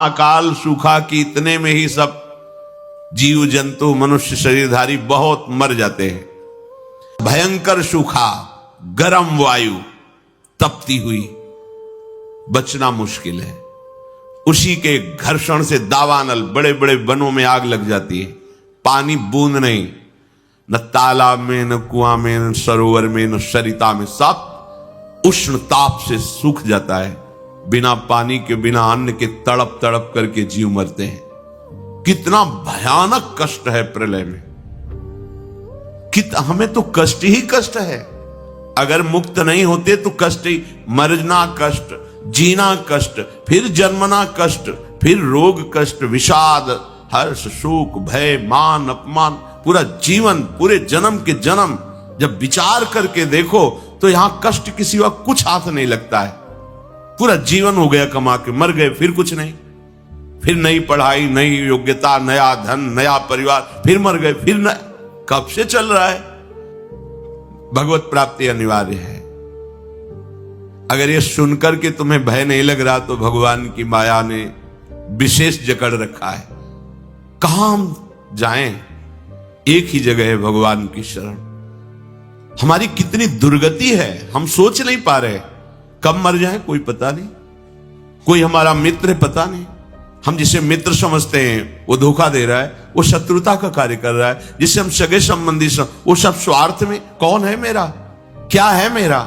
अकाल सूखा कि इतने में ही सब जीव जंतु मनुष्य शरीरधारी बहुत मर जाते हैं। भयंकर सूखा, गर्म वायु, तपती हुई, बचना मुश्किल है। उसी के घर्षण से दावानल, बड़े बड़े वनों में आग लग जाती है। पानी बूंद नहीं, न तालाब में, न कुआं में, न सरोवर में, न सरिता में, सब उष्ण ताप से सूख जाता है। बिना पानी के, बिना अन्न के तड़प तड़प करके जीव मरते हैं। कितना भयानक कष्ट है प्रलय में। हमें तो कष्ट ही कष्ट है। अगर मुक्त नहीं होते तो कष्ट ही, मरना कष्ट, जीना कष्ट, फिर जन्मना कष्ट, फिर रोग कष्ट, विषाद, हर्ष, शोक, भय, मान, अपमान, पूरा जीवन, पूरे जन्म के जन्म जब विचार करके देखो तो यहां कष्ट के सिवा कुछ हाथ नहीं लगता है। पूरा जीवन हो गया कमा के, मर गए, फिर कुछ नहीं, फिर नई पढ़ाई, नई योग्यता, नया धन, नया परिवार, फिर मर गए, फिर न, कब से चल रहा है। भगवत प्राप्ति अनिवार्य है। अगर ये सुनकर के तुम्हें भय नहीं लग रहा तो भगवान की माया ने विशेष जकड़ रखा है। कहां हम जाएं? एक ही जगह है, भगवान की शरण। हमारी कितनी दुर्गति है, हम सोच नहीं पा रहे। कब मर जाए कोई पता नहीं। कोई हमारा मित्र पता नहीं। हम जिसे मित्र समझते हैं वो धोखा दे रहा है, वो शत्रुता का कार्य कर रहा है। जिसे हम सगे संबंधी वो सब स्वार्थ में। कौन है मेरा, क्या है मेरा?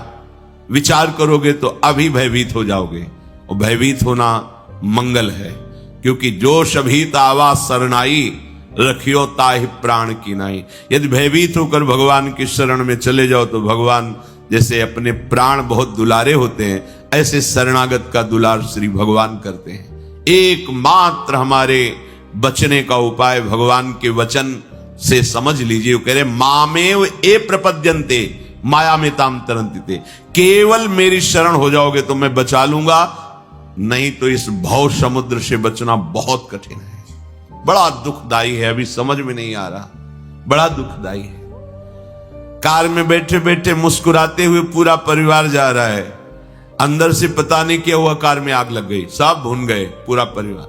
विचार करोगे तो अभी भयभीत हो जाओगे। और भयभीत होना मंगल है, क्योंकि जो शभीत आवा शरणाई, रखियो ताहि प्राण की नाई। यदि भयभीत होकर भगवान की शरण में चले जाओ तो भगवान जैसे अपने प्राण बहुत दुलारे होते हैं, ऐसे शरणागत का दुलार श्री भगवान करते हैं। एकमात्र हमारे बचने का उपाय भगवान के वचन से समझ लीजिए। वो कह रहे मामेव ए प्रपद्यन्ते माया में ताम तरन्ति। केवल मेरी शरण हो जाओगे तो मैं बचा लूंगा, नहीं तो इस भव समुद्र से बचना बहुत कठिन है। बड़ा दुखदाई है, अभी समझ में नहीं आ रहा, बड़ा दुखदाई है। कार में बैठे बैठे मुस्कुराते हुए पूरा परिवार जा रहा है, अंदर से पता नहीं क्या हुआ, कार में आग लग गई, सब भून गए, पूरा परिवार।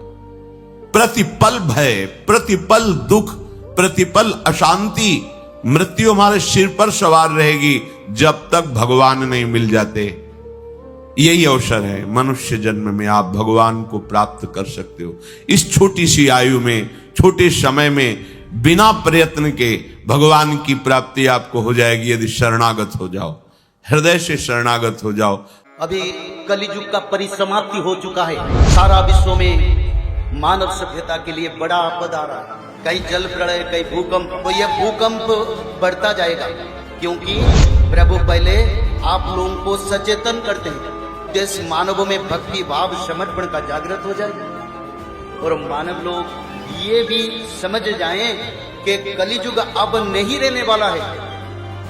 प्रतिपल भय, प्रतिपल दुख, प्रतिपल अशांति, मृत्यु हमारे सिर पर सवार रहेगी जब तक भगवान नहीं मिल जाते। यही अवसर है, मनुष्य जन्म में आप भगवान को प्राप्त कर सकते हो। इस छोटी सी आयु में, छोटे समय में, बिना प्रयत्न के भगवान की प्राप्ति आपको हो जाएगी यदि शरणागत हो जाओ, हृदय से शरणागत हो जाओ। अभी कलियुग का परिसमाप्ति हो चुका है। सारा विश्व में मानव सभ्यता के लिए बड़ा आपदा आ रहा है। कहीं जल प्रलय, कहीं भूकंप। तो यह भूकंप बढ़ता जाएगा, क्योंकि प्रभु पहले आप लोगों को सचेतन करते हैं। देश मानवों में भक्ति भाव समर्पण का जागृत हो जाए और मानव लोग ये भी समझ जाएं कि कलियुग अब नहीं रहने वाला है,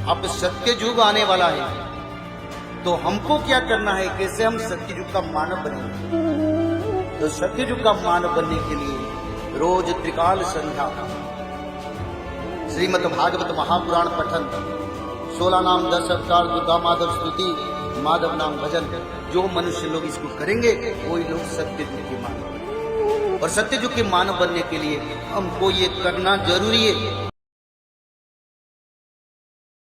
अब सत्य युग आने वाला है। तो हमको क्या करना है, कैसे हम सत्य युग का मानव बनेंगे? तो सत्य युग का मानव बनने के लिए रोज त्रिकाल संध्या, श्रीमद् भागवत महापुराण पठन, 16 नाम 10 अवतार, दुर्गा माधव स्तुति, माधव नाम भजन, जो मनुष्य लोग इसको करेंगे वही लोग सत्य युग के मानव। और सत्य युग के मानव बनने के लिए हमको ये करना जरूरी है